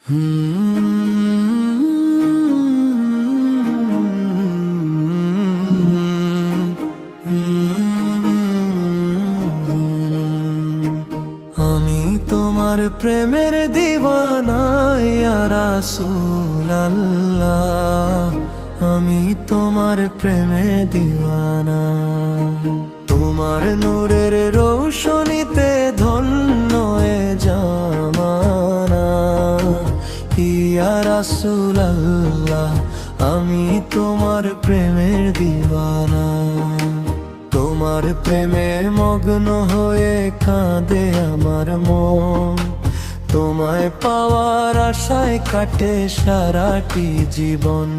আমি তোমার প্রেমের দিওয়ানা ইয়া রাসূলুল্লাহ, আমি তোমার প্রেমে দিওয়ানা। তোমার নূরের রৌশনীতে ধন্য এ জামানা, ইয়া রাসূলুল্লাহ, আমি তোমার প্রেমের দিওয়ানা। তোমার প্রেমে মগ্ন হয়ে কাঁদে আমার মন, তোমায় পাওয়ার আশায় কাটে সারাটি জীবন।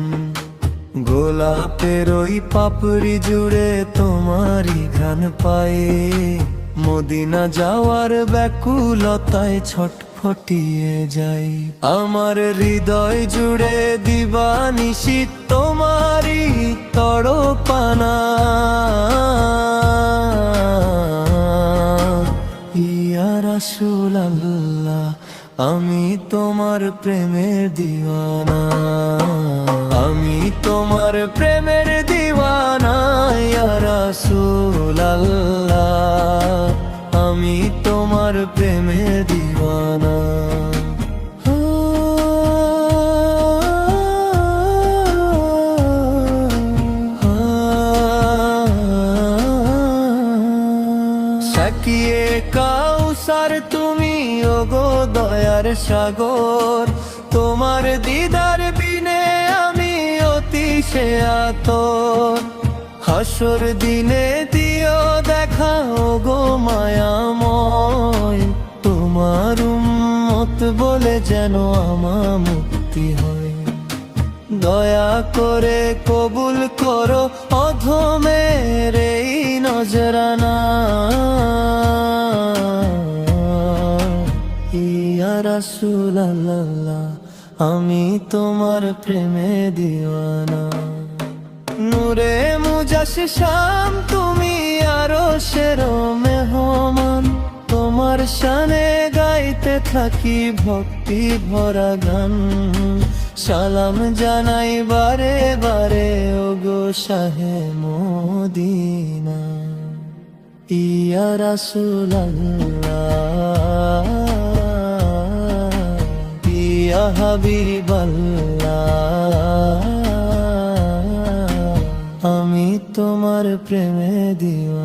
গোলাপের ওই পাপড়ি জুড়ে তোমারই ঘ্রাণ পায়ে, মদিনা যাওয়ার ব্যাকুলতায় ছটফটিয়ে যাই। আমার হৃদয় জুড়ে দিবানিশি তোমারই তড়পানা, ইয়া রাসূলুল্লাহ, আমি তোমার প্রেমের দিওয়ানা। আমি তোমার প্রেমের দিওয়ানা ইয়া রাসূলুল্লাহ, আমি তোমার প্রেমের দিওয়ানা। সাকিয়ে কাউসার তুমি ওগো দয়ার সাগর, তোমার দিদার বিনে আমি অতিশে আতর। হাসর দিনে দিও দেখা ওগো মায়াময়, তোমার উম্মত বলে যেন আমার মুক্তি হয়। দয়া করে কবুল করো অধমের এই নজরানা, ইয়া রাসূলুল্লাহ, আমি তোমার প্রেমে দিওয়ানা। নূরে মুজাসসাম তুমি আরশের মেহমান, তোমার শানে গাইতে থাকি ভক্তি ভরা গান। সালাম জানাই বারে বারে ওগো শাহে মদিনা, ইয়া রাসূলুল্লাহ, ইয়া হাবিবাল্লাহ, আমি তোমার প্রেমে দিওয়ানা।